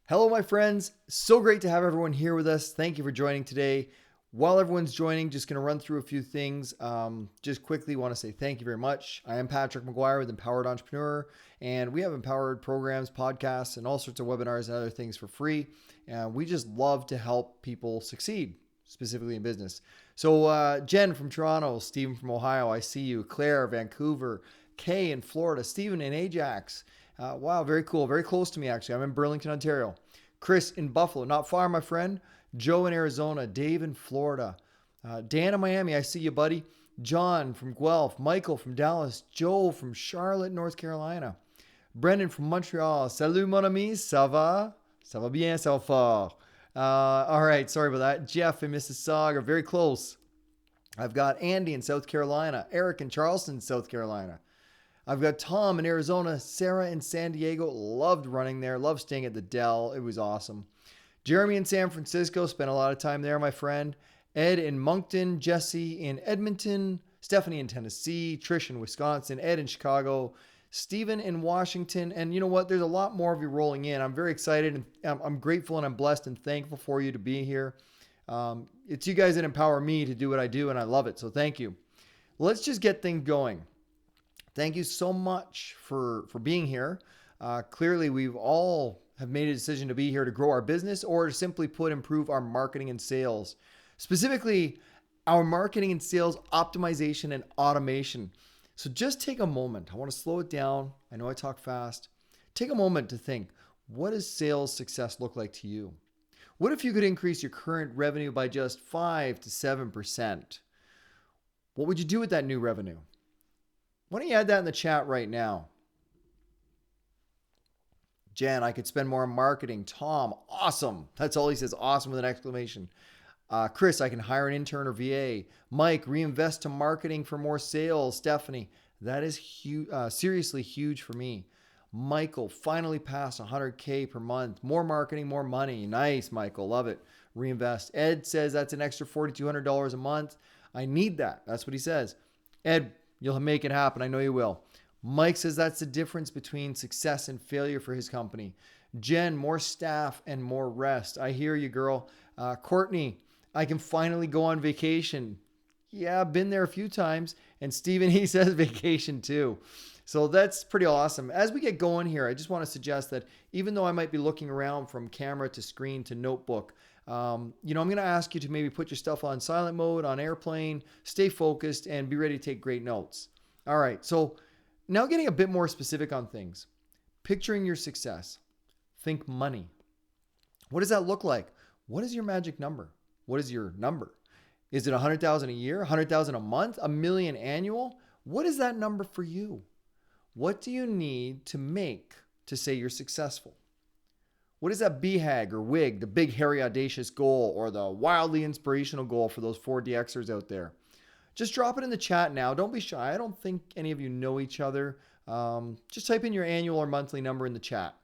Hello, my friends. So great to have everyone here with us. Thank you for joining today. While everyone's joining, just going to run through a few things. Just quickly want to say thank you very much. I am Patrick McGuire with Empowered Entrepreneur, and we have empowered programs, podcasts, and all sorts of webinars and other things for free. We just love to help people succeed, specifically in business. So Jen from Toronto, Stephen from Ohio, I see you. Claire, Vancouver, Kay in Florida, Stephen in Ajax. Wow, very cool. Very close to me, actually. I'm in Burlington, Ontario. Chris in Buffalo, not far, my friend. Joe in Arizona. Dave in Florida. Dan in Miami, I see you, buddy. John from Guelph. Michael from Dallas. Joe from Charlotte, North Carolina. Brendan from Montreal. Salut, mon ami. Ça va? Ça va bien, ça va fort. All right, sorry about that. Jeff in Mississauga, very close. I've got Andy in South Carolina. Eric in Charleston, South Carolina. I've got Tom in Arizona, Sarah in San Diego. Loved running there. Loved staying at the Dell. It was awesome. Jeremy in San Francisco. Spent a lot of time there, my friend. Ed in Moncton. Jesse in Edmonton. Stephanie in Tennessee. Trish in Wisconsin. Ed in Chicago. Stephen in Washington. And you know what? There's a lot more of you rolling in. I'm very excited. And I'm grateful and I'm blessed and thankful for you to be here. It's you guys that empower me to do what I do, and I love it. So thank you. Let's just get things going. Thank you so much for being here. Clearly, we've all have made a decision to be here to grow our business or to simply put, improve our marketing and sales. Specifically, our marketing and sales optimization and automation. So just take a moment. I want to slow it down. I know I talk fast. Take a moment to think, what does sales success look like to you? What if you could increase your current revenue by just 5 to 7%? What would you do with that new revenue? Why don't you add that in the chat right now? Jen, I could spend more on marketing. Tom, awesome. That's all he says, awesome with an exclamation. Chris, I can hire an intern or VA. Mike, reinvest to marketing for more sales. Stephanie, that is huge, seriously huge for me. Michael, finally passed 100K per month. More marketing, more money. Nice, Michael. Love it. Reinvest. Ed says that's an extra $4,200 a month. I need that. That's what he says. Ed, you'll make it happen. I know you will. Mike says that's the difference between success and failure for his company. Jen, more staff and more rest. I hear you, girl. Courtney, I can finally go on vacation. Yeah, I've been there a few times. And Steven, he says vacation too. So that's pretty awesome. As we get going here, I just want to suggest that even though I might be looking around from camera to screen to notebook, I'm going to ask you to maybe put your stuff on silent mode, on airplane, stay focused, and be ready to take great notes. All right, so now getting a bit more specific on things. Picturing your success. Think money. What does that look like? What is your magic number? What is your number? Is it 100,000 a year, 100,000 a month, a million annual? What is that number for you? What do you need to make to say you're successful? What is that BHAG or WIG, the big, hairy, audacious goal, or the wildly inspirational goal for those 4DXers out there? Just drop it in the chat now. Don't be shy. I don't think any of you know each other. Just type in your annual or monthly number in the chat.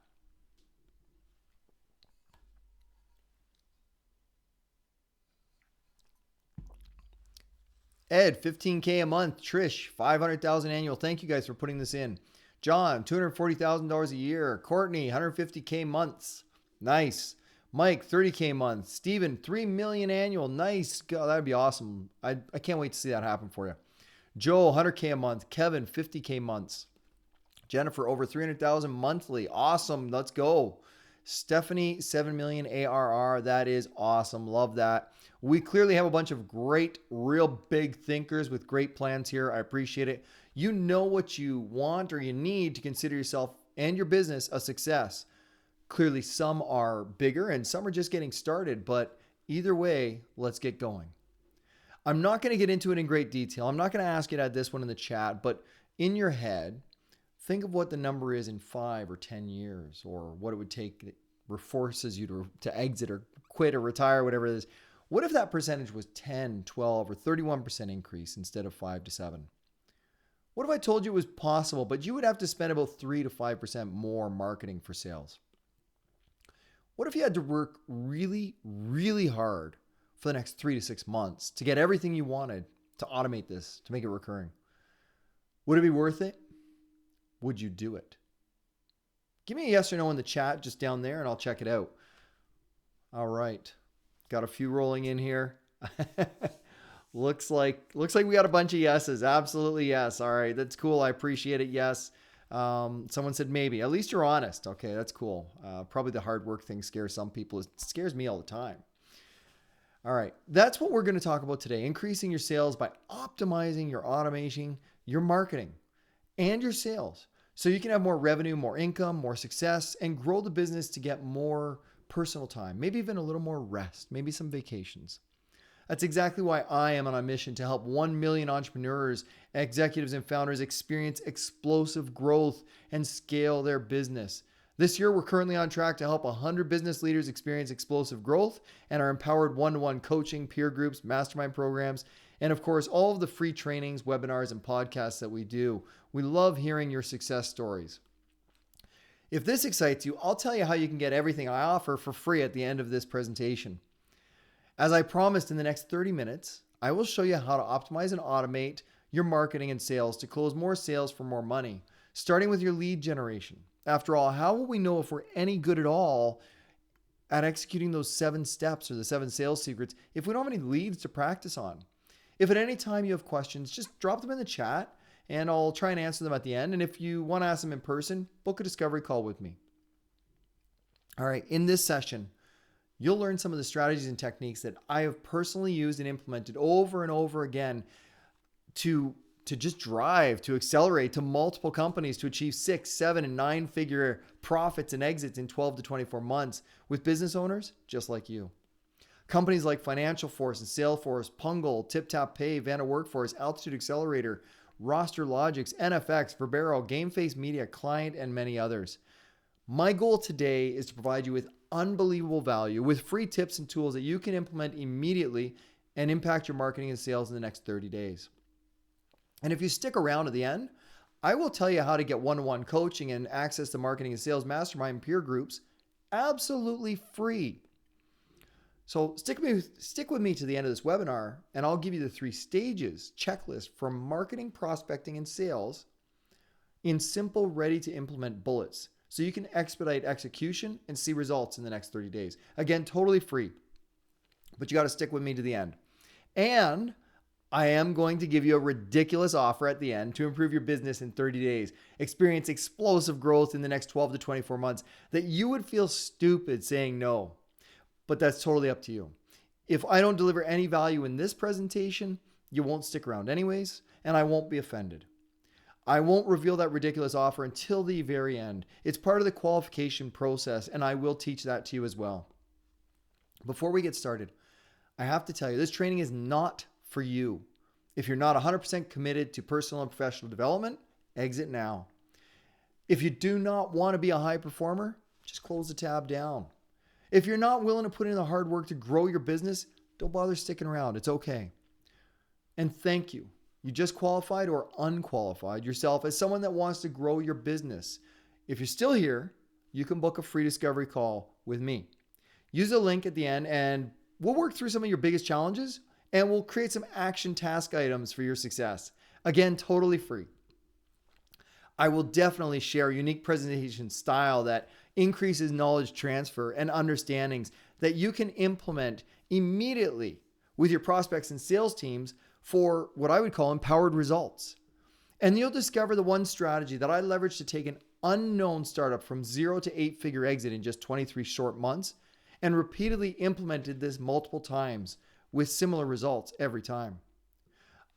Ed, 15K a month. Trish, 500,000 annual. Thank you guys for putting this in. John, $240,000 a year. Courtney, 150K months. Nice. Mike, 30K months. Steven, 3 million annual. Nice. God, that'd be awesome. I can't wait to see that happen for you. Joe, 100K a month. Kevin, 50K months. Jennifer, over 300,000 monthly. Awesome. Let's go. Stephanie, 7 million ARR. That is awesome. Love that. We clearly have a bunch of great, real big thinkers with great plans here. I appreciate it. You know what you want or you need to consider yourself and your business a success. Clearly, some are bigger and some are just getting started, but either way, let's get going. I'm not going to get into it in great detail. I'm not going to ask you to add this one in the chat, but in your head, think of what the number is in 5 or 10 years, or what it would take that forces you to exit or quit or retire, whatever it is. What if that percentage was 10, 12, or 31% increase instead of 5 to 7? What if I told you it was possible, but you would have to spend about 3 to 5% more marketing for sales? What if you had to work really, really hard for the next 3 to 6 months to get everything you wanted to automate this, to make it recurring? Would it be worth it? Would you do it? Give me a yes or no in the chat just down there and I'll check it out. All right. Got a few rolling in here. Looks like we got a bunch of yeses. Absolutely yes. All right. That's cool. I appreciate it. Yes. Someone said maybe. At least you're honest. Okay, that's cool. Probably the hard work thing scares some people. It scares me all the time. All right. That's what we're going to talk about today. Increasing your sales by optimizing your automation, your marketing, and your sales. So you can have more revenue, more income, more success, and grow the business to get more personal time, maybe even a little more rest, maybe some vacations. That's exactly why I am on a mission to help 1 million entrepreneurs, executives, and founders experience explosive growth and scale their business. This year, we're currently on track to help 100 business leaders experience explosive growth and our empowered one-to-one coaching, peer groups, mastermind programs, and of course, all of the free trainings, webinars, and podcasts that we do. We love hearing your success stories. If this excites you, I'll tell you how you can get everything I offer for free at the end of this presentation. As I promised, in the next 30 minutes, I will show you how to optimize and automate your marketing and sales to close more sales for more money, starting with your lead generation. After all, how will we know if we're any good at all at executing those 7 steps or the 7 sales secrets if we don't have any leads to practice on? If at any time you have questions, just drop them in the chat and I'll try and answer them at the end. And if you want to ask them in person, book a discovery call with me. All right, in this session, you'll learn some of the strategies and techniques that I have personally used and implemented over and over again to just drive, to accelerate to multiple companies to achieve 6, 7, and 9-figure profits and exits in 12 to 24 months with business owners just like you. Companies like Financial Force and Salesforce, Pungle, TipTapPay, Vanta Workforce, Altitude Accelerator, Roster Logics, NFX, Verbero, GameFace Media, Client, and many others. My goal today is to provide you with unbelievable value with free tips and tools that you can implement immediately and impact your marketing and sales in the next 30 days. And if you stick around to the end, I will tell you how to get one-to-one coaching and access to marketing and sales mastermind peer groups absolutely free. So stick with me to the end of this webinar, and I'll give you the 3 stages checklist for marketing, prospecting, and sales in simple, ready-to-implement bullets so you can expedite execution and see results in the next 30 days. Again, totally free, but you got to stick with me to the end. And I am going to give you a ridiculous offer at the end to improve your business in 30 days, experience explosive growth in the next 12 to 24 months that you would feel stupid saying no. But that's totally up to you. If I don't deliver any value in this presentation, you won't stick around anyways, and I won't be offended. I won't reveal that ridiculous offer until the very end. It's part of the qualification process, and I will teach that to you as well. Before we get started, I have to tell you, this training is not for you. If you're not 100% committed to personal and professional development, exit now. If you do not want to be a high performer, just close the tab down. If you're not willing to put in the hard work to grow your business, don't bother sticking around. It's okay. And thank you. You just qualified or unqualified yourself as someone that wants to grow your business. If you're still here, you can book a free discovery call with me. Use the link at the end and we'll work through some of your biggest challenges and we'll create some action task items for your success. Again, totally free. I will definitely share a unique presentation style that increases knowledge transfer and understandings that you can implement immediately with your prospects and sales teams for what I would call empowered results. And you'll discover the one strategy that I leveraged to take an unknown startup from 0 to 8-figure exit in just 23 short months and repeatedly implemented this multiple times with similar results every time.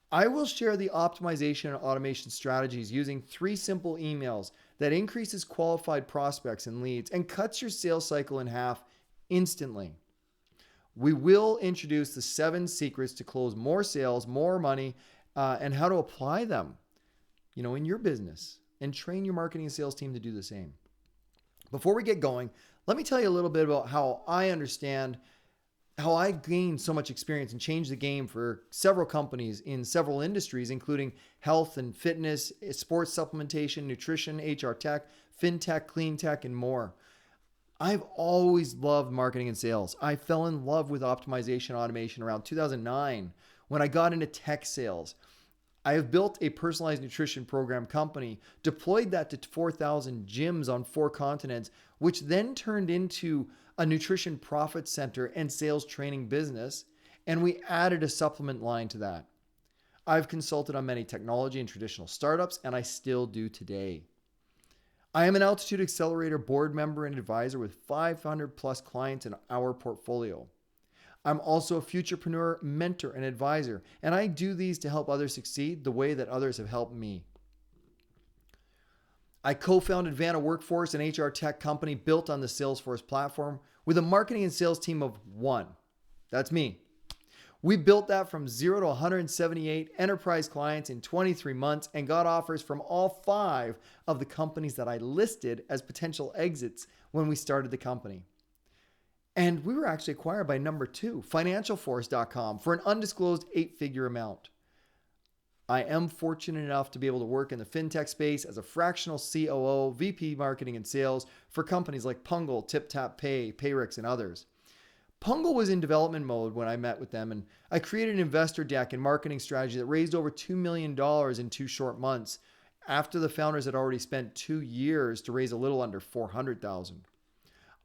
I will share the optimization and automation strategies using 3 simple emails that increases qualified prospects and leads and cuts your sales cycle in half instantly. We will introduce the 7 secrets to close more sales, more money, and how to apply them, in your business and train your marketing and sales team to do the same. Before we get going, let me tell you a little bit about how I understand how I gained so much experience and changed the game for several companies in several industries, including health and fitness, sports supplementation, nutrition, HR tech, fintech, clean tech, and more. I've always loved marketing and sales. I fell in love with optimization automation around 2009 when I got into tech sales. I have built a personalized nutrition program company, deployed that to 4,000 gyms on 4 continents, which then turned into a nutrition profit center and sales training business. And we added a supplement line to that. I've consulted on many technology and traditional startups, and I still do today. I am an Altitude Accelerator board member and advisor with 500 plus clients in our portfolio. I'm also a futurepreneur, mentor, and advisor, and I do these to help others succeed the way that others have helped me. I co-founded Vanna Workforce, an HR tech company built on the Salesforce platform with a marketing and sales team of 1. That's me. We built that from 0 to 178 enterprise clients in 23 months and got offers from all 5 of the companies that I listed as potential exits when we started the company. And we were actually acquired by number 2, financialforce.com, for an undisclosed 8-figure amount. I am fortunate enough to be able to work in the fintech space as a fractional COO, VP marketing and sales for companies like Pungle, TipTapPay, Payrix, and others. Pungle was in development mode when I met with them, and I created an investor deck and marketing strategy that raised over $2 million in 2 short months after the founders had already spent 2 years to raise a little under $400,000.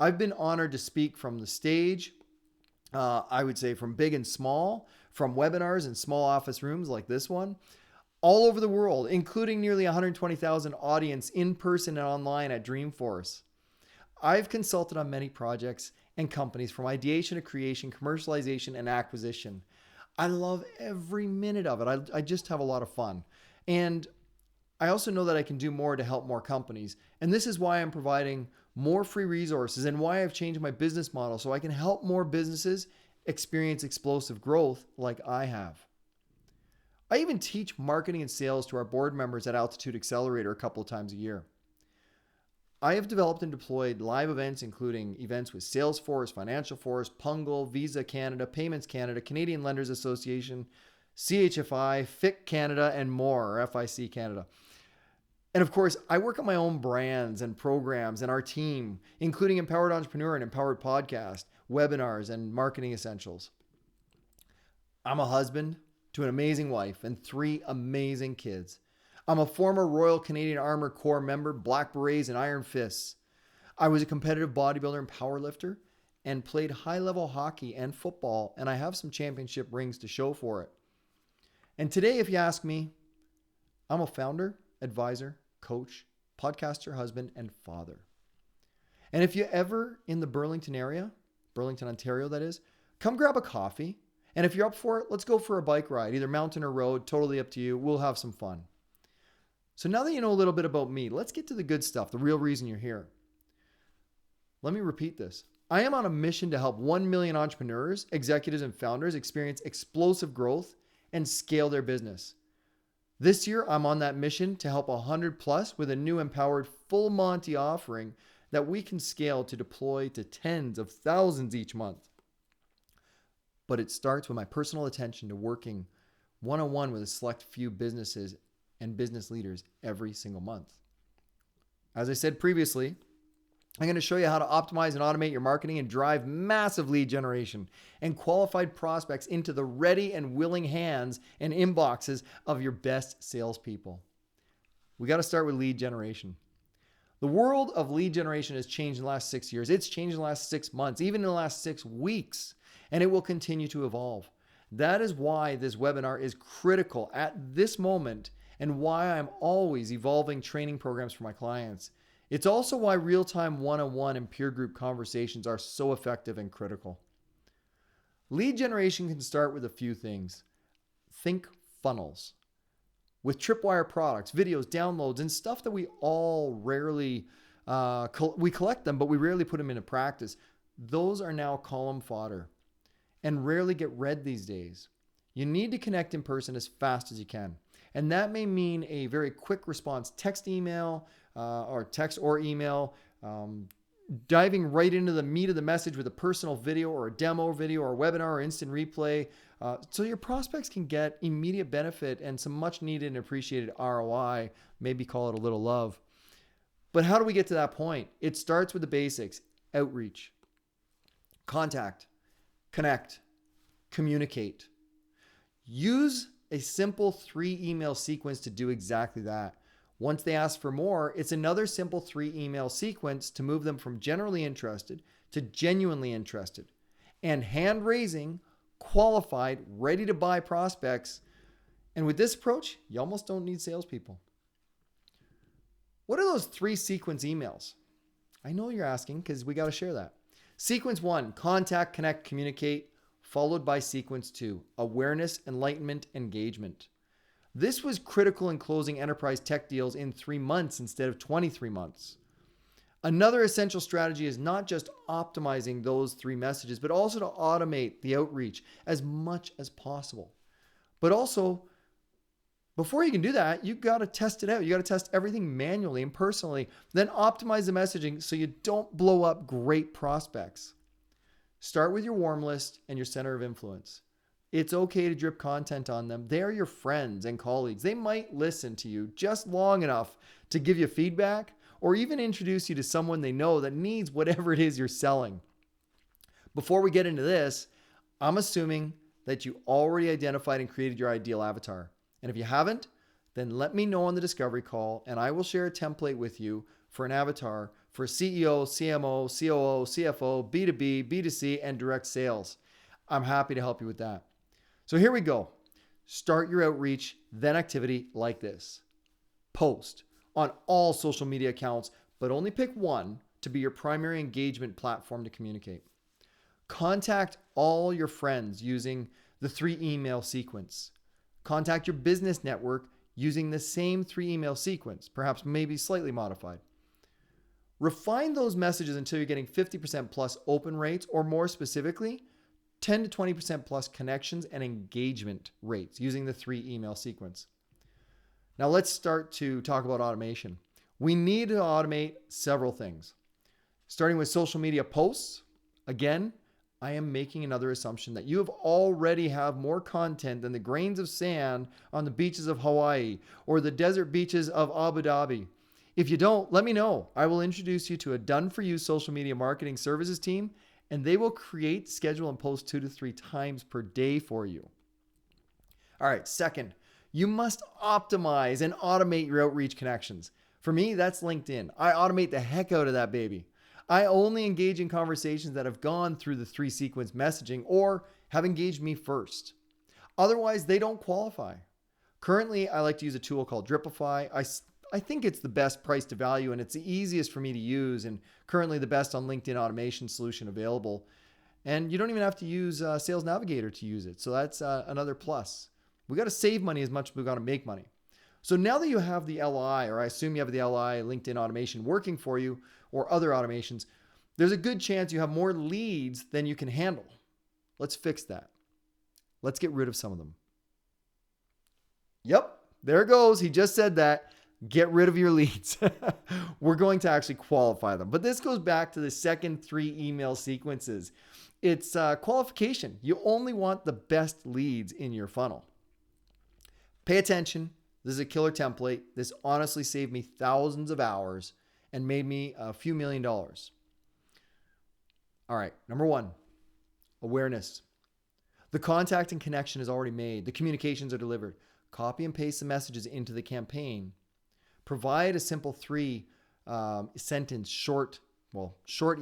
I've been honored to speak from the stage, I would say from big and small, from webinars and small office rooms like this one, all over the world, including nearly 120,000 audience in person and online at Dreamforce. I've consulted on many projects and companies from ideation to creation, commercialization, and acquisition. I love every minute of it. I just have a lot of fun. And I also know that I can do more to help more companies. And this is why I'm providing more free resources and why I've changed my business model so I can help more businesses experience explosive growth like I have. I even teach marketing and sales to our board members at Altitude Accelerator a couple of times a year. I have developed and deployed live events, including events with Salesforce, Financial Force, Pungle, Visa Canada, Payments Canada, Canadian Lenders Association, CHFI, FIC Canada, and more, or FIC Canada. And of course, I work on my own brands and programs and our team, including Empowered Entrepreneur and Empowered Podcast, webinars, and marketing essentials. I'm a husband to an amazing wife and 3 amazing kids. I'm a former Royal Canadian Armored Corps member, Black Berets, and Iron Fists. I was a competitive bodybuilder and powerlifter and played high-level hockey and football, and I have some championship rings to show for it. And today, if you ask me, I'm a founder, advisor, coach, podcaster, husband, and father. And if you're ever in the Burlington area, Burlington, Ontario, that is, come grab a coffee. And if you're up for it, let's go for a bike ride, either mountain or road, totally up to you. We'll have some fun. So now that you know a little bit about me, let's get to the good stuff, the real reason you're here. Let me repeat this. I am on a mission to help 1 million entrepreneurs, executives, and founders experience explosive growth and scale their business. This year, I'm on that mission to help 100 plus with a new empowered full Monty offering that we can scale to deploy to tens of thousands each month. But it starts with my personal attention to working one-on-one with a select few businesses and business leaders every single month. As I said previously, I'm going to show you how to optimize and automate your marketing and drive massive lead generation and qualified prospects into the ready and willing hands and inboxes of your best salespeople. We got to start with lead generation. The world of lead generation has changed in the last 6 years. It's changed in the last 6 months, even in the last 6 weeks, and it will continue to evolve. That is why this webinar is critical at this moment and why I'm always evolving training programs for my clients. It's also why real-time one-on-one and peer group conversations are so effective and critical. Lead generation can start with a few things. Think funnels. With Tripwire products, videos, downloads, and stuff that we all rarely, we collect them, but we rarely put them into practice. Those are now column fodder and rarely get read these days. You need to connect in person as fast as you can. And that may mean a very quick response, text, email, or text or email, diving right into the meat of the message with a personal video or a demo video or a webinar or instant replay, so your prospects can get immediate benefit and some much needed and appreciated ROI, maybe call it a little love. But how do we get to that point? It starts with the basics: outreach, contact, connect, communicate. Use a simple 3 email sequence to do exactly that. Once they ask for more, it's another simple 3 email sequence to move them from generally interested to genuinely interested. And hand-raising, qualified, ready to buy prospects. And with this approach, you almost don't need salespeople. What are those 3 sequence emails? I know you're asking because we got to share that. Sequence 1, contact, connect, communicate, followed by sequence 2, awareness, enlightenment, engagement. This was critical in closing enterprise tech deals in 3 months instead of 23 months. Another essential strategy is not just optimizing those 3 messages, but also to automate the outreach as much as possible. But also, before you can do that, you got to test it out. You got to test everything manually and personally, then optimize the messaging so you don't blow up great prospects. Start with your warm list and your center of influence. It's okay to drip content on them. They are your friends and colleagues. They might listen to you just long enough to give you feedback or even introduce you to someone they know that needs whatever it is you're selling. Before we get into this, I'm assuming that you already identified and created your ideal avatar. And if you haven't, then let me know on the discovery call and I will share a template with you for an avatar for CEO, CMO, COO, CFO, B2B, B2C, and direct sales. I'm happy to help you with that. So here we go. Start your outreach, then activity like this. Post on all social media accounts, but only pick one to be your primary engagement platform to communicate. Contact all your friends using the 3 email sequence. Contact your business network using the same 3 email sequence, perhaps maybe slightly modified. Refine those messages until you're getting 50% plus open rates, or more specifically, 10 to 20% plus connections and engagement rates using the 3 email sequence. Now let's start to talk about automation. We need to automate several things. Starting with social media posts. Again, I am making another assumption that you have already have more content than the grains of sand on the beaches of Hawaii or the desert beaches of Abu Dhabi. If you don't, let me know. I will introduce you to a done-for-you social media marketing services team, and they will create, schedule, and post 2 to 3 times per day for you. All right, second, you must optimize and automate your outreach connections. For me, that's LinkedIn. I automate the heck out of that baby. I only engage in conversations that have gone through the 3 sequence messaging or have engaged me first. Otherwise, they don't qualify. Currently, I like to use a tool called Dripify. I think it's the best price to value and it's the easiest for me to use and currently the best on LinkedIn automation solution available. And you don't even have to use Sales Navigator to use it. So that's another plus. We got to save money as much as we got to make money. So now that you have the LI, or I assume you have the LI LinkedIn automation working for you or other automations, there's a good chance you have more leads than you can handle. Let's fix that. Let's get rid of some of them. Yep, there it goes. He just said that. Get rid of your leads. We're going to actually qualify them. But this goes back to the second 3 email sequences. It's qualification. You only want the best leads in your funnel. Pay attention. This is a killer template. This honestly saved me thousands of hours and made me a few $1,000,000. All right, number 1, awareness. The contact and connection is already made. The communications are delivered. Copy and paste the messages into the campaign. Provide a simple 3 sentence short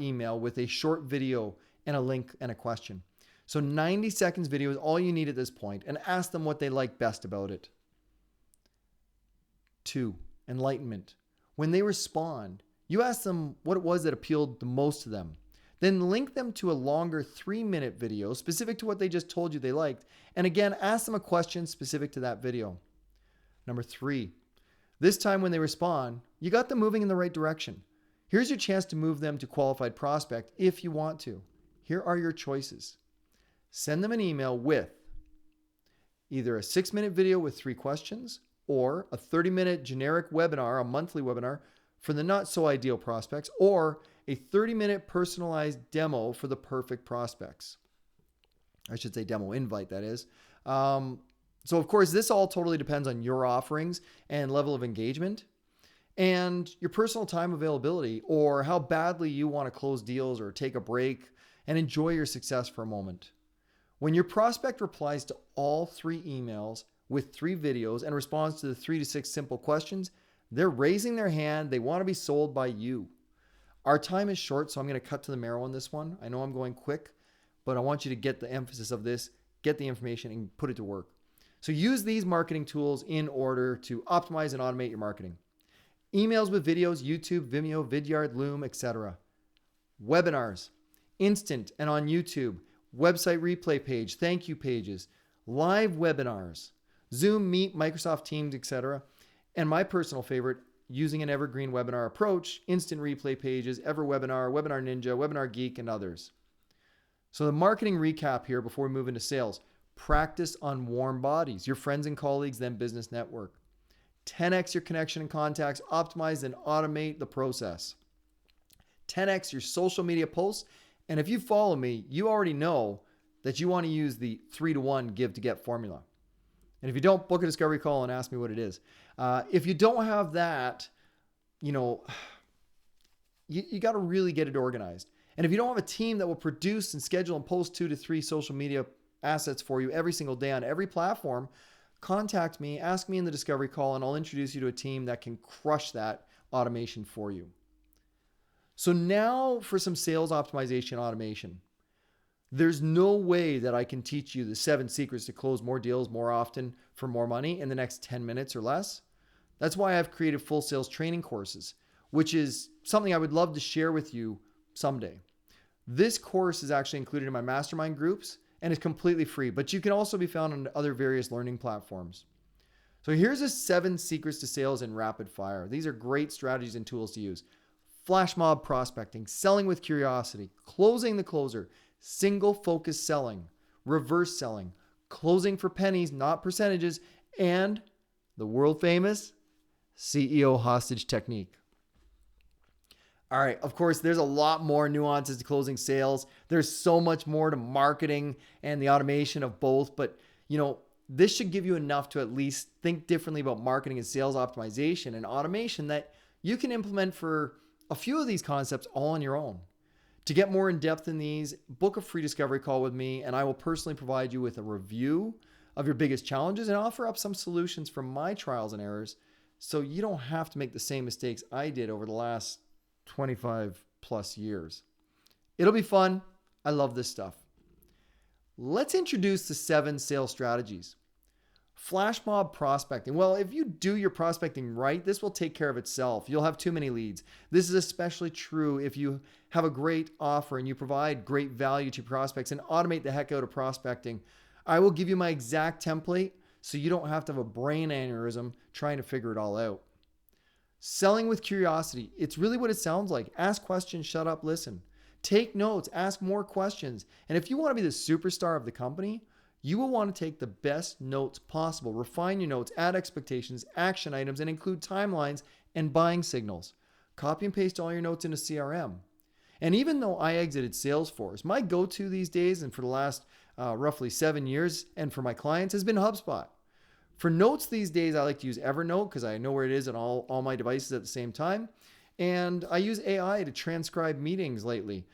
email with a short video and a link and a question. So 90 seconds video is all you need at this point, and ask them what they like best about it. 2, enlightenment. When they respond, you ask them what it was that appealed the most to them. Then link them to a longer 3-minute video specific to what they just told you they liked. And again, ask them a question specific to that video. Number 3, this time when they respond, you got them moving in the right direction. Here's your chance to move them to qualified prospect if you want to. Here are your choices. Send them an email with either a 6-minute video with 3 questions or a 30-minute generic webinar, a monthly webinar for the not so ideal prospects, or a 30-minute personalized demo for the perfect prospects. I should say demo invite, that is. So of course, this all totally depends on your offerings and level of engagement and your personal time availability or how badly you want to close deals or take a break and enjoy your success for a moment. When your prospect replies to all 3 emails with 3 videos and responds to the 3 to 6 simple questions, they're raising their hand. They want to be sold by you. Our time is short, so I'm going to cut to the marrow on this one. I know I'm going quick, but I want you to get the emphasis of this, get the information, and put it to work. So use these marketing tools in order to optimize and automate your marketing. Emails with videos, YouTube, Vimeo, Vidyard, Loom, etc. Webinars, instant and on YouTube, website replay page, thank you pages, live webinars, Zoom, Meet, Microsoft Teams, etc. And my personal favorite, using an evergreen webinar approach, instant replay pages, EverWebinar, Webinar Ninja, Webinar Geek, and others. So the marketing recap here before we move into sales. Practice on warm bodies, your friends and colleagues, then business network. 10x your connection and contacts, optimize and automate the process. 10x your social media posts. And if you follow me, you already know that you want to use the 3-to-1 give to get formula. And if you don't, book a discovery call and ask me what it is. If you don't have that, you got to really get it organized. And if you don't have a team that will produce and schedule and post 2 to 3 social media assets for you every single day on every platform, contact me, ask me in the discovery call, and I'll introduce you to a team that can crush that automation for you. So now for some sales optimization automation. There's no way that I can teach you the 7 secrets to close more deals more often for more money in the next 10 minutes or less. That's why I've created full sales training courses, which is something I would love to share with you someday. This course is actually included in my mastermind groups and is completely free, but you can also be found on other various learning platforms. So here's the 7 secrets to sales in rapid fire. These are great strategies and tools to use. Flash mob prospecting, selling with curiosity, closing the closer, single focus selling, reverse selling, closing for pennies, not percentages, and the world famous CEO hostage technique. All right, of course, there's a lot more nuances to closing sales. There's so much more to marketing and the automation of both, but this should give you enough to at least think differently about marketing and sales optimization and automation that you can implement for a few of these concepts all on your own. To get more in depth in these, book a free discovery call with me, and I will personally provide you with a review of your biggest challenges and offer up some solutions from my trials and errors so you don't have to make the same mistakes I did over the last 25 plus years. It'll be fun. I love this stuff. Let's introduce the 7 sales strategies. Flash mob prospecting. Well, if you do your prospecting right, this will take care of itself. You'll have too many leads. This is especially true if you have a great offer and you provide great value to prospects and automate the heck out of prospecting. I will give you my exact template so you don't have to have a brain aneurysm trying to figure it all out. Selling with curiosity. It's really what it sounds like. Ask questions, shut up, listen. Take notes, ask more questions. And if you want to be the superstar of the company, you will want to take the best notes possible, refine your notes, add expectations, action items, and include timelines and buying signals. Copy and paste all your notes into CRM. And even though I exited Salesforce, my go-to these days and for the last roughly 7 years and for my clients has been HubSpot. For notes these days, I like to use Evernote because I know where it is on all my devices at the same time. And I use AI to transcribe meetings lately,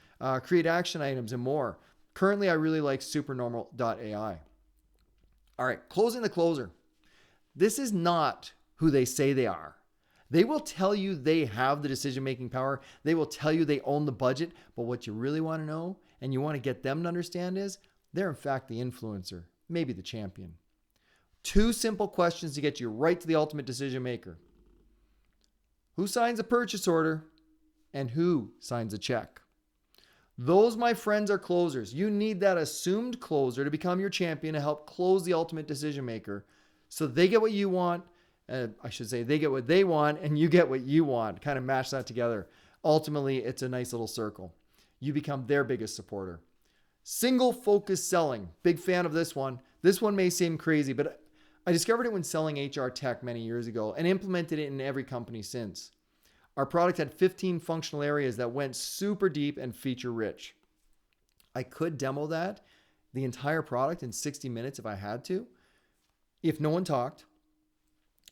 create action items and more. Currently, I really like supernormal.ai. All right, closing the closer. This is not who they say they are. They will tell you they have the decision-making power. They will tell you they own the budget. But what you really want to know and you want to get them to understand is they're in fact the influencer, maybe the champion. 2 simple questions to get you right to the ultimate decision maker. Who signs a purchase order and who signs a check? Those, my friends, are closers. You need that assumed closer to become your champion to help close the ultimate decision maker so they get what you want. They get what they want and you get what you want. Kind of match that together. Ultimately, it's a nice little circle. You become their biggest supporter. Single focus selling. Big fan of this one. This one may seem crazy, but I discovered it when selling HR tech many years ago and implemented it in every company since. Our product had 15 functional areas that went super deep and feature rich. I could demo the entire product in 60 minutes if I had to. If no one talked,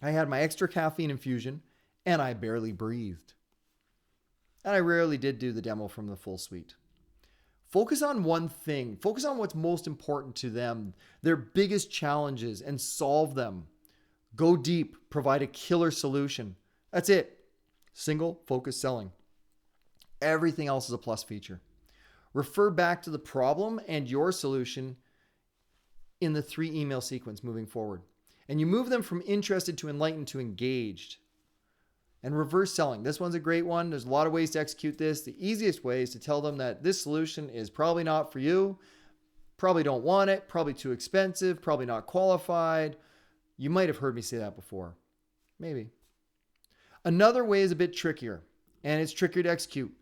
I had my extra caffeine infusion and I barely breathed. And I rarely did do the demo from the full suite. Focus on one thing. Focus on what's most important to them, their biggest challenges, and solve them. Go deep, provide a killer solution. That's it. Single focus selling. Everything else is a plus feature. Refer back to the problem and your solution in the 3 email sequence moving forward. And you move them from interested to enlightened to engaged. And reverse selling. This one's a great one. There's a lot of ways to execute this. The easiest way is to tell them that this solution is probably not for you, probably don't want it, probably too expensive, probably not qualified. You might have heard me say that before. Maybe. Another way is a bit trickier, and it's trickier to execute.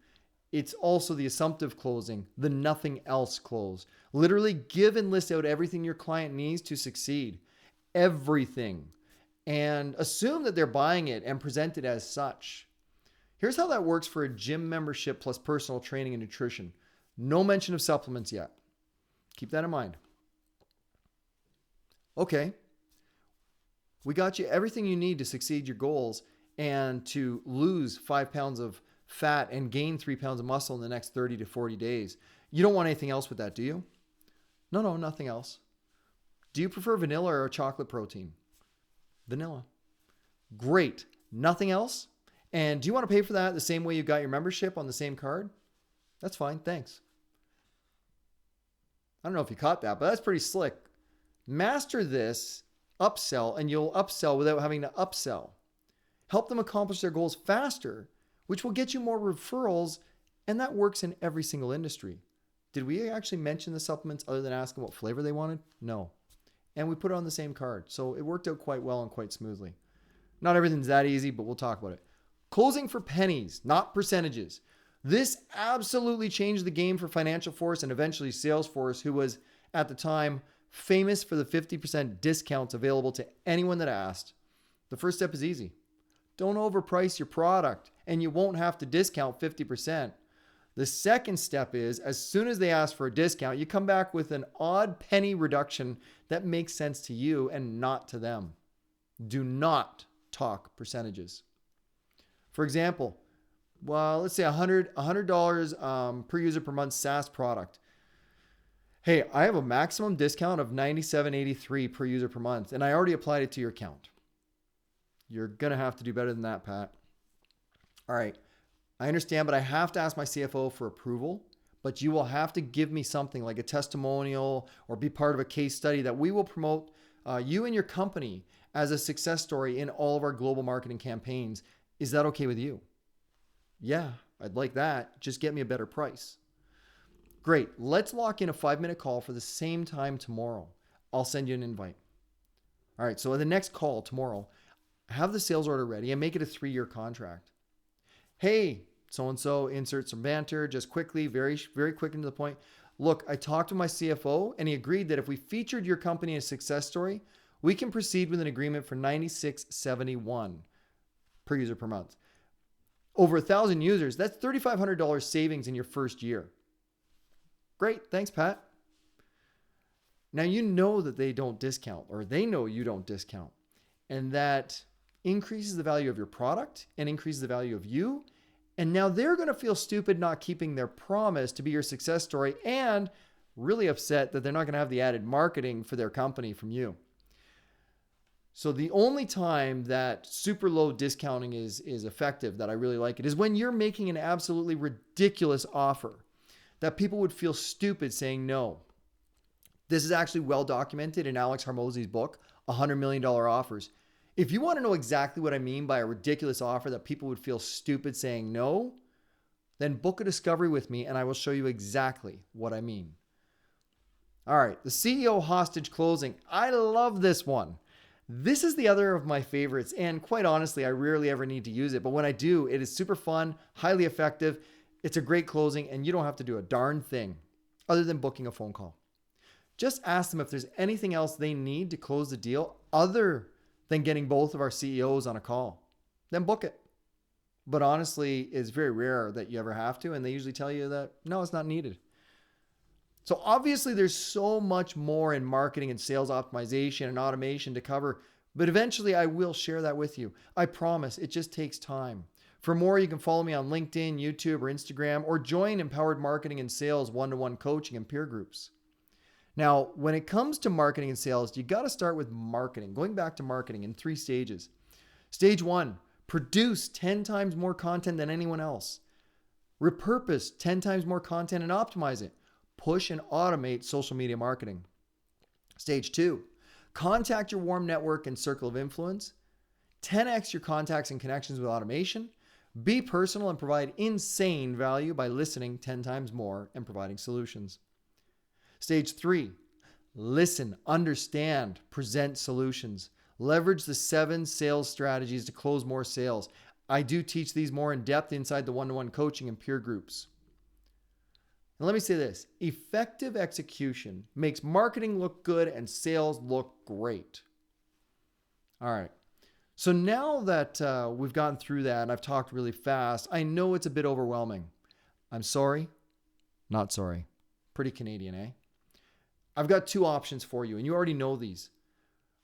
It's also the assumptive closing, the nothing else close. Literally give and list out everything your client needs to succeed. Everything. And assume that they're buying it and present it as such. Here's how that works for a gym membership plus personal training and nutrition. No mention of supplements yet. Keep that in mind. Okay. We got you everything you need to succeed your goals and to lose 5 pounds of fat and gain 3 pounds of muscle in the next 30 to 40 days. You don't want anything else with that, do you? No, nothing else. Do you prefer vanilla or chocolate protein? Vanilla. Great. Nothing else? And do you want to pay for that the same way you got your membership on the same card? That's fine. Thanks. I don't know if you caught that, but that's pretty slick. Master this, upsell, and you'll upsell without having to upsell. Help them accomplish their goals faster, which will get you more referrals, and that works in every single industry. Did we actually mention the supplements other than asking what flavor they wanted? No. And we put it on the same card. So it worked out quite well and quite smoothly. Not everything's that easy, but we'll talk about it. Closing for pennies, not percentages. This absolutely changed the game for Financial Force and eventually Salesforce, who was at the time famous for the 50% discounts available to anyone that asked. The first step is easy. Don't overprice your product and you won't have to discount 50%. The second step is, as soon as they ask for a discount, you come back with an odd penny reduction that makes sense to you and not to them. Do not talk percentages. For example, well, let's say $100 per user per month SaaS product. Hey, I have a maximum discount of $97.83 per user per month, and I already applied it to your account. You're going to have to do better than that, Pat. All right. I understand, but I have to ask my CFO for approval, but you will have to give me something like a testimonial or be part of a case study that we will promote you and your company as a success story in all of our global marketing campaigns. Is that okay with you? Yeah, I'd like that. Just get me a better price. Great. Let's lock in a 5-minute call for the same time tomorrow. I'll send you an invite. All right. So at the next call tomorrow, have the sales order ready and make it a 3-year contract. Hey, so-and-so, insert some banter, just quickly, very, very quick and to the point. Look, I talked to my CFO and he agreed that if we featured your company in a success story, we can proceed with an agreement for $96.71 per user per month. Over 1,000 users, that's $3,500 savings in your first year. Great. Thanks, Pat. Now, you know that they don't discount, or they know you don't discount, and that increases the value of your product and increases the value of you. And now they're going to feel stupid not keeping their promise to be your success story and really upset that they're not going to have the added marketing for their company from you. So the only time that super low discounting is effective, that I really like it, is when you're making an absolutely ridiculous offer that people would feel stupid saying no. This is actually well documented in Alex Hormozi's book, $100 Million Offers. If you want to know exactly what I mean by a ridiculous offer that people would feel stupid saying no, then book a discovery with me and I will show you exactly what I mean. All right, the CEO hostage closing. I love this one. This is the other of my favorites, and quite honestly, I rarely ever need to use it, but when I do, it is super fun, highly effective. It's a great closing, and you don't have to do a darn thing other than booking a phone call. Just ask them if there's anything else they need to close the deal other than getting both of our CEOs on a call. Then book it. But honestly, it's very rare that you ever have to, and they usually tell you that, no, it's not needed. So obviously there's so much more in marketing and sales optimization and automation to cover, but eventually I will share that with you. I promise, it just takes time. For more, you can follow me on LinkedIn, YouTube, or Instagram, or join Empowered Marketing and Sales one-to-one coaching and peer groups. Now, when it comes to marketing and sales, you got to start with marketing. Going back to marketing in 3 stages. Stage 1, produce 10 times more content than anyone else. Repurpose 10 times more content and optimize it. Push and automate social media marketing. Stage 2, contact your warm network and circle of influence. 10x your contacts and connections with automation. Be personal and provide insane value by listening 10 times more and providing solutions. Stage 3, listen, understand, present solutions. Leverage the 7 sales strategies to close more sales. I do teach these more in depth inside the one-to-one coaching and peer groups. And let me say this, effective execution makes marketing look good and sales look great. All right. So now that we've gotten through that and I've talked really fast, I know it's a bit overwhelming. I'm sorry, not sorry. Pretty Canadian, eh? I've got 2 options for you, and you already know these.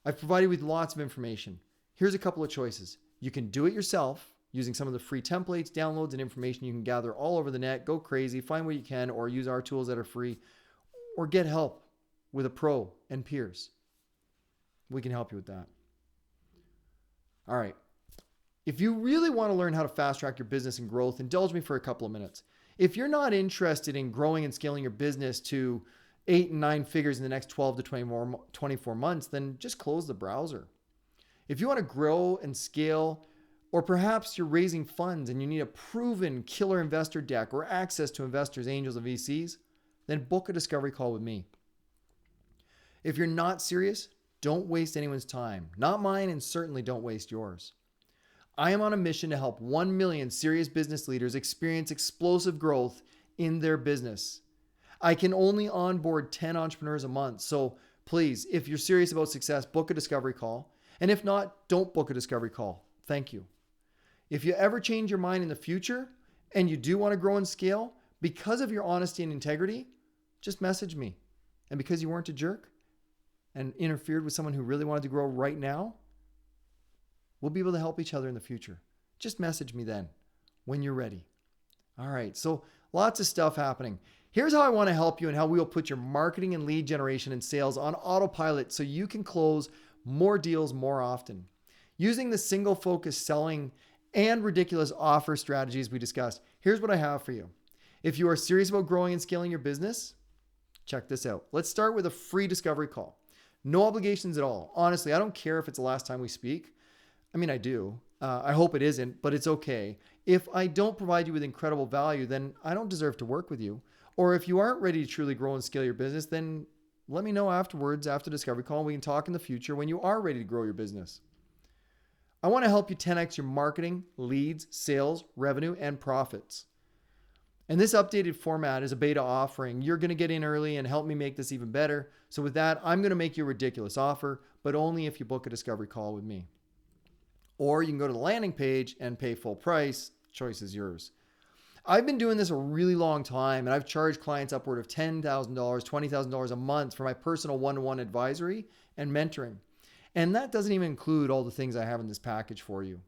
I've provided you with lots of information. Here's a couple of choices. You can do it yourself using some of the free templates, downloads, and information you can gather all over the net. Go crazy, find what you can, or use our tools that are free, or get help with a pro and peers. We can help you with that. All right. If you really want to learn how to fast track your business and growth, indulge me for a couple of minutes. If you're not interested in growing and scaling your business to 8 and 9 figures in the next 12 to 24 months, then just close the browser. If you want to grow and scale, or perhaps you're raising funds and you need a proven killer investor deck or access to investors, angels, and VCs, then book a discovery call with me. If you're not serious, don't waste anyone's time. Not mine, and certainly don't waste yours. I am on a mission to help 1 million serious business leaders experience explosive growth in their business. I can only onboard 10 entrepreneurs a month. So please, if you're serious about success, book a discovery call. And if not, don't book a discovery call. Thank you. If you ever change your mind in the future and you do want to grow and scale because of your honesty and integrity, just message me. And because you weren't a jerk and interfered with someone who really wanted to grow right now, we'll be able to help each other in the future. Just message me then when you're ready. All right. So lots of stuff happening. Here's how I want to help you and how we will put your marketing and lead generation and sales on autopilot so you can close more deals more often. Using the single focus selling and ridiculous offer strategies we discussed, here's what I have for you. If you are serious about growing and scaling your business, check this out. Let's start with a free discovery call. No obligations at all. Honestly, I don't care if it's the last time we speak. I mean, I do. I hope it isn't, but it's okay. If I don't provide you with incredible value, then I don't deserve to work with you. Or if you aren't ready to truly grow and scale your business, then let me know afterwards, after discovery call, and we can talk in the future when you are ready to grow your business. I want to help you 10x your marketing, leads, sales, revenue, and profits. And this updated format is a beta offering. You're going to get in early and help me make this even better. So with that, I'm going to make you a ridiculous offer, but only if you book a discovery call with me. Or you can go to the landing page and pay full price. Choice is yours. I've been doing this a really long time, and I've charged clients upward of $10,000, $20,000 a month for my personal one-to-one advisory and mentoring. And that doesn't even include all the things I have in this package for you.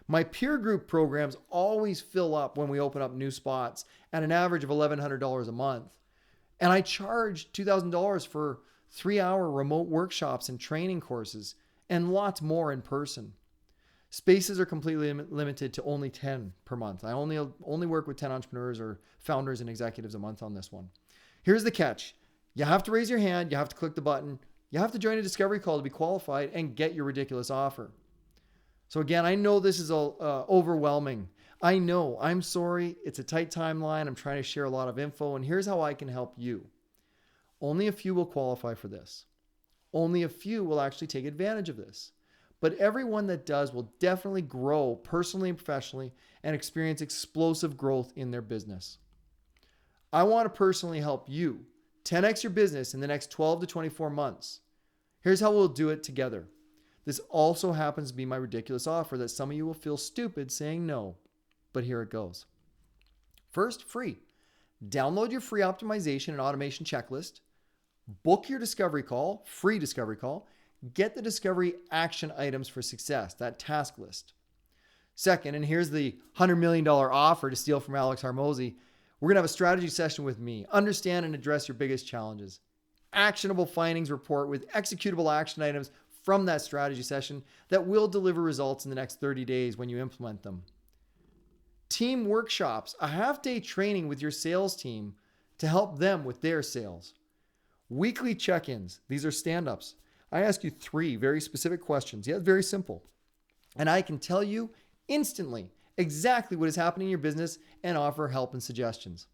My peer group programs always fill up when we open up new spots at an average of $1,100 a month. And I charge $2,000 for 3-hour remote workshops and training courses and lots more in person. Spaces are completely limited to only 10 per month. I only work with 10 entrepreneurs or founders and executives a month on this one. Here's the catch. You have to raise your hand. You have to click the button. You have to join a discovery call to be qualified and get your ridiculous offer. So again, I know this is overwhelming. I know. I'm sorry. It's a tight timeline. I'm trying to share a lot of info, and here's how I can help you. Only a few will qualify for this. Only a few will actually take advantage of this. But everyone that does will definitely grow personally and professionally and experience explosive growth in their business. I want to personally help you 10x your business in the next 12 to 24 months. Here's how we'll do it together. This also happens to be my ridiculous offer that some of you will feel stupid saying no, but here it goes. First, free. Download your free optimization and automation checklist. Book your discovery call, free discovery call. Get the discovery action items for success, that task list. Second, and here's the $100 million offer to steal from Alex Harmozy, we're going to have a strategy session with me. Understand and address your biggest challenges. Actionable findings report with executable action items from that strategy session that will deliver results in the next 30 days when you implement them. Team workshops, a half-day training with your sales team to help them with their sales. Weekly check-ins, these are stand-ups. I ask you 3 very specific questions. Yeah, very simple. And I can tell you instantly exactly what is happening in your business and offer help and suggestions.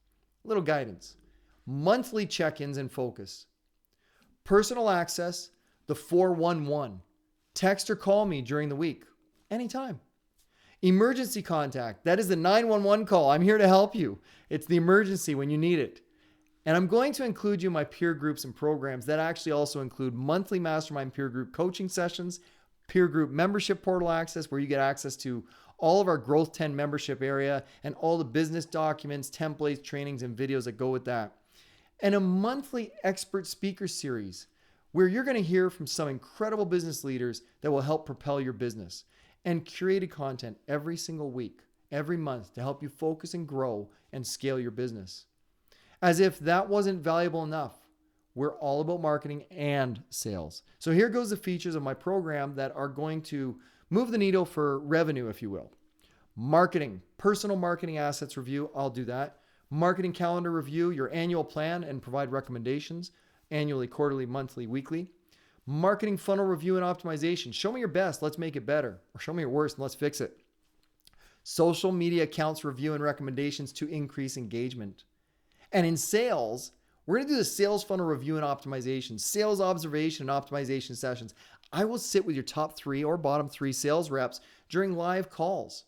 Little guidance. Monthly check-ins and focus. Personal access, the 411. Text or call me during the week, anytime. Emergency contact, that is the 911 call. I'm here to help you. It's the emergency when you need it. And I'm going to include you in my peer groups and programs that actually also include monthly mastermind peer group coaching sessions, peer group membership portal access, where you get access to all of our Growth 10 membership area and all the business documents, templates, trainings, and videos that go with that. And a monthly expert speaker series where you're going to hear from some incredible business leaders that will help propel your business, and curated content every single week, every month to help you focus and grow and scale your business. As if that wasn't valuable enough, we're all about marketing and sales. So here goes the features of my program that are going to move the needle for revenue, if you will. Marketing, personal marketing assets review, I'll do that. Marketing calendar review, your annual plan and provide recommendations, annually, quarterly, monthly, weekly. Marketing funnel review and optimization. Show me your best, let's make it better. Or show me your worst and let's fix it. Social media accounts review and recommendations to increase engagement. And in sales, we're going to do the sales funnel review and optimization, sales observation and optimization sessions. I will sit with your top 3 or bottom 3 sales reps during live calls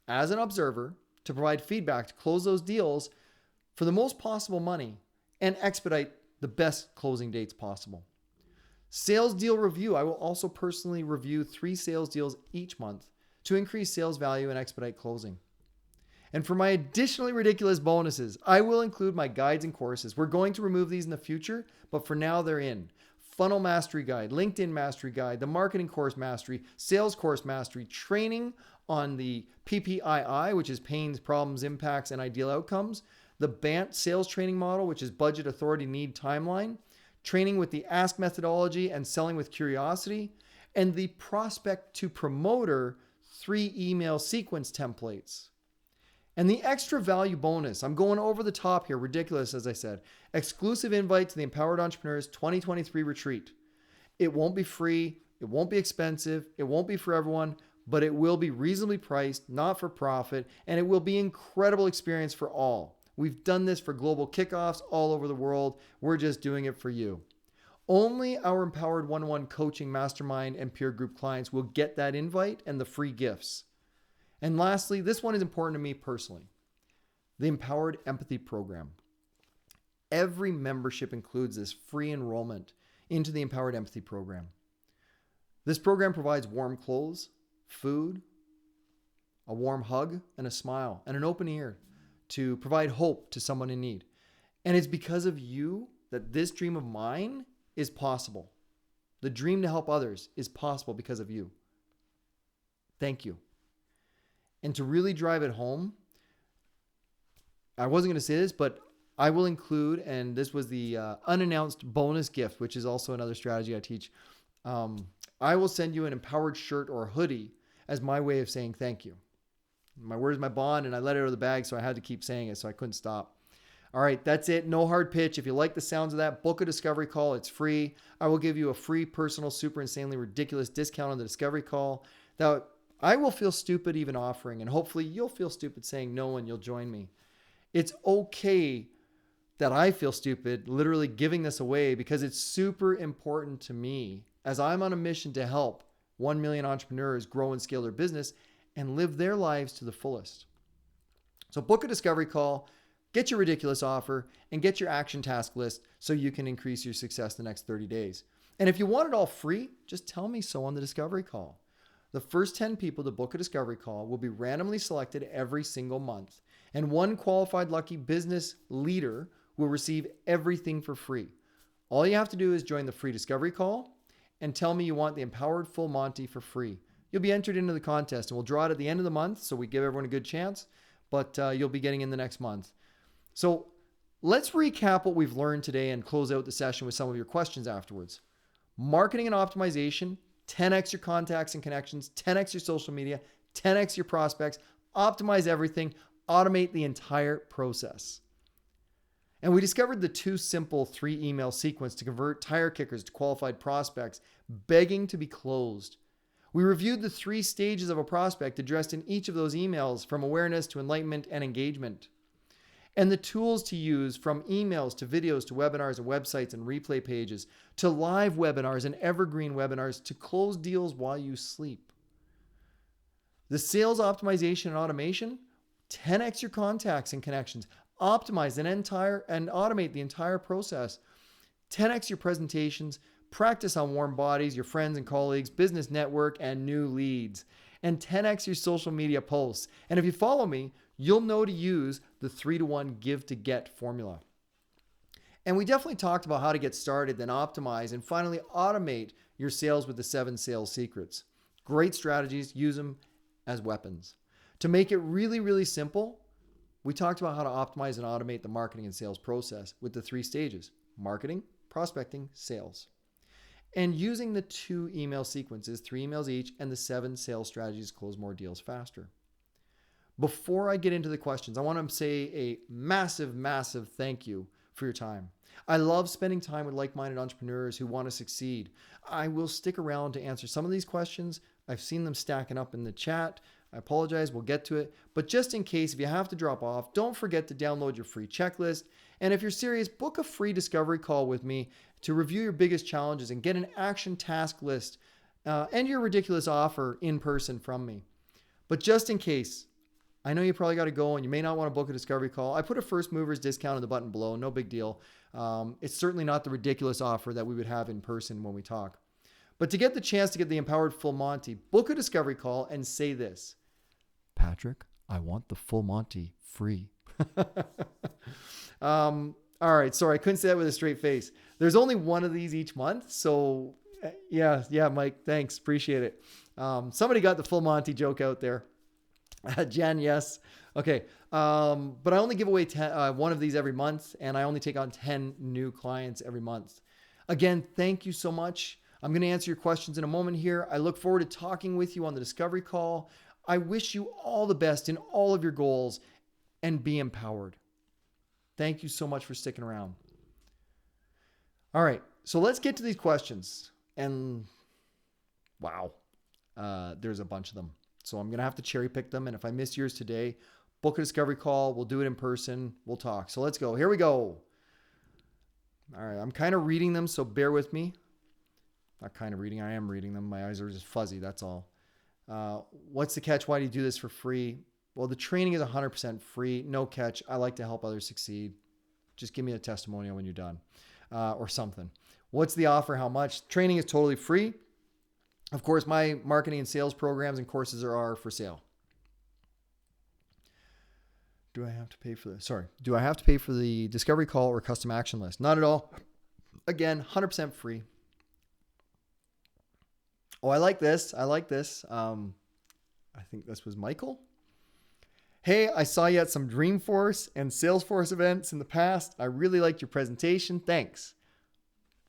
as an observer to provide feedback to close those deals for the most possible money and expedite the best closing dates possible. Sales deal review. I will also personally review 3 sales deals each month to increase sales value and expedite closing. And for my additionally ridiculous bonuses, I will include my guides and courses. We're going to remove these in the future, but for now they're in. Funnel Mastery Guide, LinkedIn Mastery Guide, the Marketing Course Mastery, Sales Course Mastery, training on the PPII, which is pains, problems, impacts, and ideal outcomes, the BANT sales training model, which is budget, authority, need, timeline, training with the ASK methodology and selling with curiosity, and the prospect to promoter 3 email sequence templates. And the extra value bonus, I'm going over the top here, ridiculous as I said, exclusive invite to the Empowered Entrepreneurs 2023 retreat. It won't be free, it won't be expensive, it won't be for everyone, but it will be reasonably priced, not for profit, and it will be an incredible experience for all. We've done this for global kickoffs all over the world. We're just doing it for you. Only our Empowered One-on-One Coaching Mastermind and peer group clients will get that invite and the free gifts. And lastly, this one is important to me personally, the Empowered Empathy Program. Every membership includes this free enrollment into the Empowered Empathy Program. This program provides warm clothes, food, a warm hug, and a smile, and an open ear to provide hope to someone in need. And it's because of you that this dream of mine is possible. The dream to help others is possible because of you. Thank you. And to really drive it home, I wasn't going to say this, but I will include, and this was the unannounced bonus gift, which is also another strategy I teach. I will send you an empowered shirt or a hoodie as my way of saying thank you. My word is my bond, and I let it out of the bag, so I had to keep saying it, so I couldn't stop. All right, that's it. No hard pitch. If you like the sounds of that, book a discovery call. It's free. I will give you a free personal, super insanely ridiculous discount on the discovery call that I will feel stupid even offering, and hopefully you'll feel stupid saying no and you'll join me. It's okay that I feel stupid literally giving this away because it's super important to me as I'm on a mission to help 1 million entrepreneurs grow and scale their business and live their lives to the fullest. So book a discovery call, get your ridiculous offer, and get your action task list so you can increase your success the next 30 days. And if you want it all free, just tell me so on the discovery call. The first 10 people to book a discovery call will be randomly selected every single month. And one qualified lucky business leader will receive everything for free. All you have to do is join the free discovery call and tell me you want the Empowered Full Monty for free. you'll be entered into the contest, and we'll draw it at the end of the month. So we give everyone a good chance, but you'll be getting in the next month. So let's recap what we've learned today and close out the session with some of your questions afterwards. Marketing and optimization, 10x your contacts and connections, 10x your social media, 10x your prospects, optimize everything, automate the entire process. And we discovered the 2 simple 3 email sequence to convert tire kickers to qualified prospects begging to be closed. We reviewed the 3 stages of a prospect addressed in each of those emails, from awareness to enlightenment and engagement. And the tools to use, from emails to videos to webinars and websites and replay pages to live webinars and evergreen webinars to close deals while you sleep. The sales optimization and automation, 10x your contacts and connections, optimize and automate the entire process. 10x your presentations, practice on warm bodies, your friends and colleagues, business network, and new leads. And 10x your social media posts. And if you follow me, you'll know to use the 3-to-1 give to get formula. And we definitely talked about how to get started, then optimize, and finally automate your sales with the 7 sales secrets. Great strategies, use them as weapons. To make it really, really simple, we talked about how to optimize and automate the marketing and sales process with the 3 stages: marketing, prospecting, sales. And using the 2 email sequences, 3 emails each, and the 7 sales strategies to close more deals faster. Before I get into the questions, I want to say a massive, massive thank you for your time. I love spending time with like-minded entrepreneurs who want to succeed. I will stick around to answer some of these questions. I've seen them stacking up in the chat. I apologize, we'll get to it. But just in case, if you have to drop off, don't forget to download your free checklist. And if you're serious, book a free discovery call with me to review your biggest challenges and get an action task list and your ridiculous offer in person from me. But just in case, I know you probably got to go and you may not want to book a discovery call. I put a first movers discount in the button below, no big deal. It's certainly not the ridiculous offer that we would have in person when we talk. But to get the chance to get the Empowered Full Monty, book a discovery call and say this: Patrick, I want the Full Monty free. All right, sorry, I couldn't say that with a straight face. There's only one of these each month, so yeah, Mike, thanks, appreciate it. Somebody got the Full Monty joke out there. Jen, yes. Okay, but I only give away 10, one of these every month, and I only take on 10 new clients every month. Again, thank you so much. I'm going to answer your questions in a moment here. I look forward to talking with you on the discovery call. I wish you all the best in all of your goals, and be empowered. Thank you so much for sticking around. All right, so let's get to these questions. And wow, there's a bunch of them. So I'm going to have to cherry pick them. And if I miss yours today, book a discovery call. We'll do it in person. We'll talk. So let's go. Here we go. All right, I'm kind of reading them, so bear with me. Not kind of reading, I am reading them. My eyes are just fuzzy, that's all. What's the catch? Why do you do this for free? Well, the training is 100% free. No catch. I like to help others succeed. Just give me a testimonial when you're done or something. What's the offer? How much? Training is totally free. Of course, my marketing and sales programs and courses are for sale. Do I have to pay for this? Sorry. Do I have to pay for the discovery call or custom action list? Not at all. Again, 100% free. Oh, I like this. I think this was Michael. Hey, I saw you at some Dreamforce and Salesforce events in the past. I really liked your presentation. Thanks.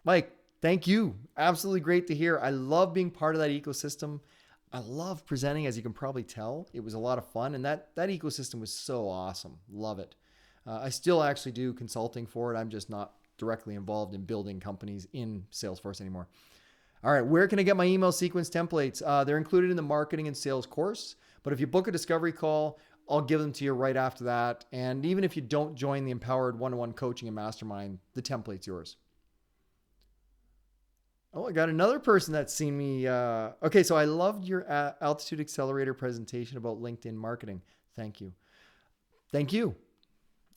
Mike, thank you. Absolutely great to hear. I love being part of that ecosystem. I love presenting, as you can probably tell. It was a lot of fun, and that ecosystem was so awesome. Love it. I still actually do consulting for it. I'm just not directly involved in building companies in Salesforce anymore. All right, where can I get my email sequence templates? They're included in the marketing and sales course, but if you book a discovery call, I'll give them to you right after that. And even if you don't join the Empowered One-on-One Coaching and Mastermind, the template's yours. Oh, I got another person that's seen me. Okay, so I loved your Altitude Accelerator presentation about LinkedIn marketing. Thank you. Thank you.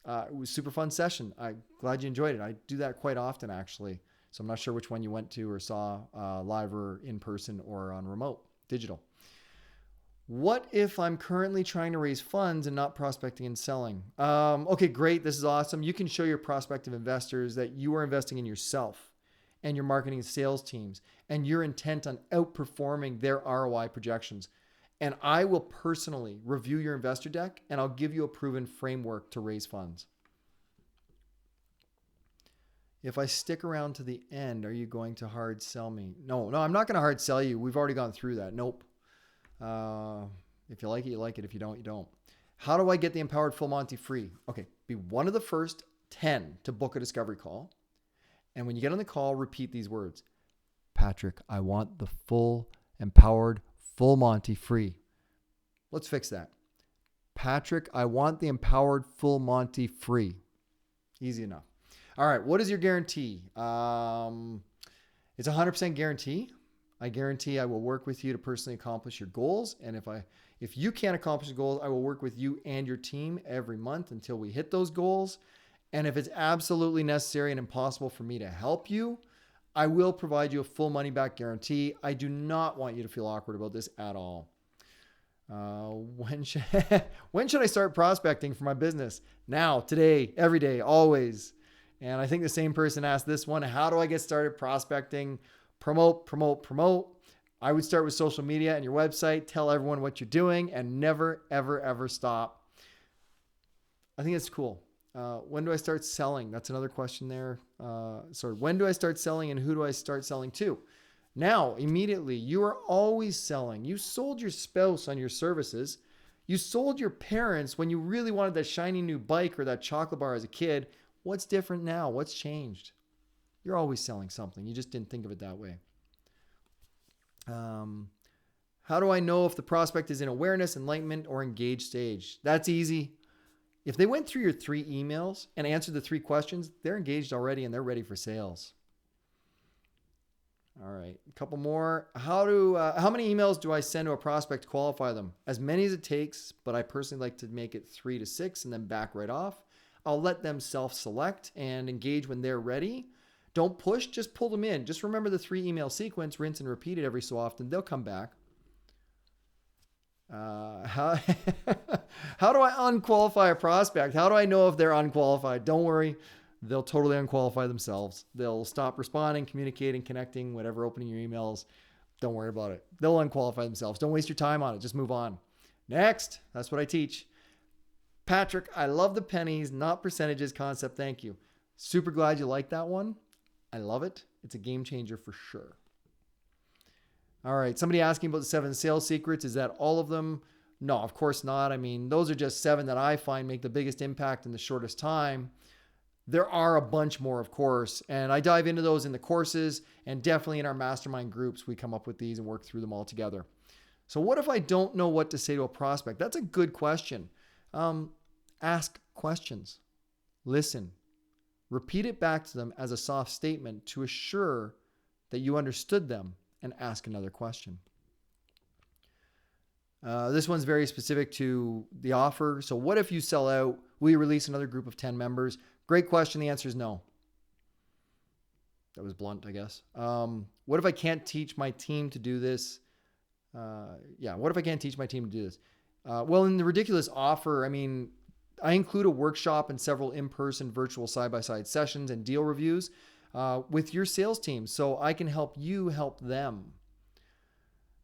It was a super fun session. I'm glad you enjoyed it. I do that quite often, actually. So I'm not sure which one you went to or saw live or in person or on remote, digital. What if I'm currently trying to raise funds and not prospecting and selling? Okay, great. This is awesome. You can show your prospective investors that you are investing in yourself and your marketing and sales teams, and you're intent on outperforming their ROI projections. And I will personally review your investor deck, and I'll give you a proven framework to raise funds. If I stick around to the end, are you going to hard sell me? No, I'm not going to hard sell you. We've already gone through that. Nope. If you like it, you like it. If you don't, you don't. How do I get the Empowered Full Monty free? Okay, be one of the first 10 to book a discovery call. And when you get on the call, repeat these words. Patrick, I want the full Empowered Full Monty free. Let's fix that. Patrick, I want the Empowered Full Monty free. Easy enough. All right, what is your guarantee? It's a 100% guarantee. I guarantee I will work with you to personally accomplish your goals. And if you can't accomplish the goals, I will work with you and your team every month until we hit those goals. And if it's absolutely necessary and impossible for me to help you, I will provide you a full money back guarantee. I do not want you to feel awkward about this at all. When should I start prospecting for my business? Now, today, every day, always. And I think the same person asked this one. How do I get started prospecting? Promote. I would start with social media and your website. Tell everyone what you're doing and never, ever, ever stop. I think it's cool. When do I start selling? That's another question there. When do I start selling and who do I start selling to? Now, immediately, you are always selling. You sold your spouse on your services. You sold your parents when you really wanted that shiny new bike or that chocolate bar as a kid. What's different now? What's changed? You're always selling something. You just didn't think of it that way. How do I know if the prospect is in awareness, enlightenment, or engaged stage? That's easy. If they went through your 3 emails and answered the 3 questions, they're engaged already and they're ready for sales. All right, a couple more. How many emails do I send to a prospect to qualify them? As many as it takes, but I personally like to make it 3 to 6 and then back right off. I'll let them self-select and engage when they're ready. Don't push, just pull them in. Just remember the 3 email sequence, rinse and repeat it every so often. They'll come back. How do I unqualify a prospect? How do I know if they're unqualified? Don't worry. They'll totally unqualify themselves. They'll stop responding, communicating, connecting, whatever, opening your emails. Don't worry about it. They'll unqualify themselves. Don't waste your time on it. Just move on. Next. That's what I teach. Patrick, I love the pennies, not percentages concept. Thank you. Super glad you like that one. I love it. It's a game changer for sure. All right. Somebody asking about the 7 sales secrets. Is that all of them? No, of course not. I mean, those are just 7 that I find make the biggest impact in the shortest time. There are a bunch more, of course, and I dive into those in the courses and definitely in our mastermind groups. We come up with these and work through them all together. So what if I don't know what to say to a prospect? That's a good question. Ask questions. Listen. Repeat it back to them as a soft statement to assure that you understood them and ask another question. This one's very specific to the offer. So what if you sell out? Will you release another group of 10 members? Great question. The answer is no. That was blunt, I guess. What if I can't teach my team to do this? What if I can't teach my team to do this? Well, in the ridiculous offer, I include a workshop and several in-person virtual side-by-side sessions and deal reviews with your sales team so I can help you help them.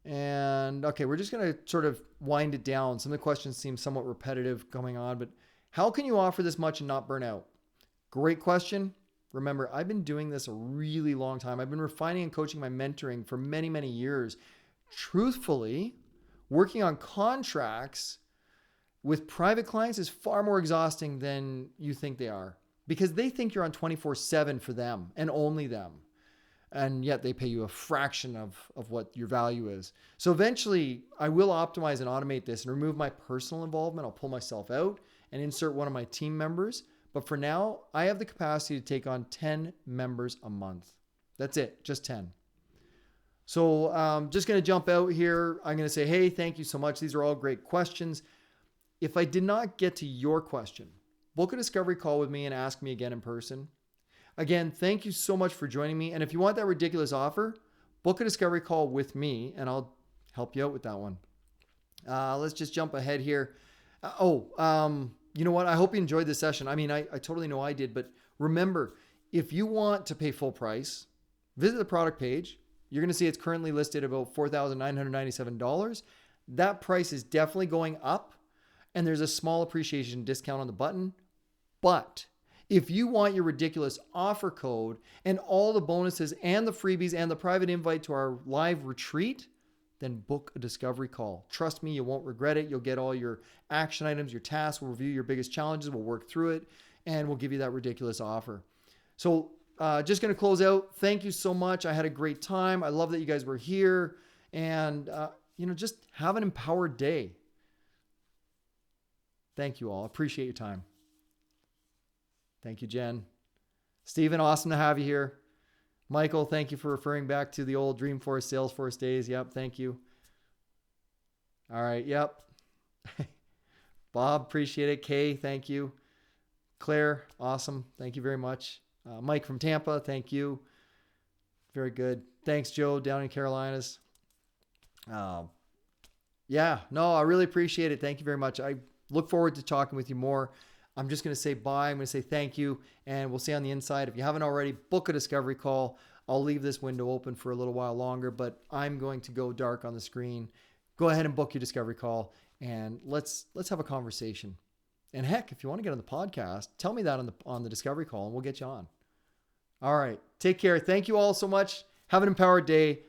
And okay, we're just going to sort of wind it down. Some of the questions seem somewhat repetitive going on, but how can you offer this much and not burn out? Great question. Remember, I've been doing this a really long time. I've been refining and coaching my mentoring for many, many years. Truthfully, working on contracts with private clients is far more exhausting than you think they are because they think you're on 24/7 for them and only them. And yet they pay you a fraction of what your value is. So eventually I will optimize and automate this and remove my personal involvement. I'll pull myself out and insert one of my team members. But for now, I have the capacity to take on 10 members a month. That's it, just 10. So I'm just going to jump out here. I'm going to say, hey, thank you so much. These are all great questions. If I did not get to your question, book a discovery call with me and ask me again in person. Again, thank you so much for joining me. And if you want that ridiculous offer, book a discovery call with me and I'll help you out with that one. Let's just jump ahead here. You know what? I hope you enjoyed this session. I totally know I did, but remember, if you want to pay full price, visit the product page. You're going to see it's currently listed at about $4,997. That price is definitely going up, and there's a small appreciation discount on the button. But if you want your ridiculous offer code and all the bonuses and the freebies and the private invite to our live retreat, then book a discovery call. Trust me, you won't regret it. You'll get all your action items, your tasks. We'll review your biggest challenges. We'll work through it, and we'll give you that ridiculous offer. So just going to close out. Thank you so much. I had a great time. I love that you guys were here, and just have an empowered day. Thank you all. Appreciate your time. Thank you, Jen. Stephen, awesome to have you here. Michael, thank you for referring back to the old Dreamforce, Salesforce days. Yep, thank you. All right, yep. Bob, appreciate it. Kay, thank you. Claire, awesome. Thank you very much. Mike from Tampa, thank you. Very good. Thanks, Joe, down in Carolinas. I really appreciate it. Thank you very much. I look forward to talking with you more. I'm just going to say bye. I'm going to say thank you, and we'll see you on the inside. If you haven't already, book a discovery call. I'll leave this window open for a little while longer, but I'm going to go dark on the screen. Go ahead and book your discovery call, and let's have a conversation. And heck, if you want to get on the podcast, tell me that on the discovery call, and we'll get you on. All right. Take care. Thank you all so much. Have an empowered day.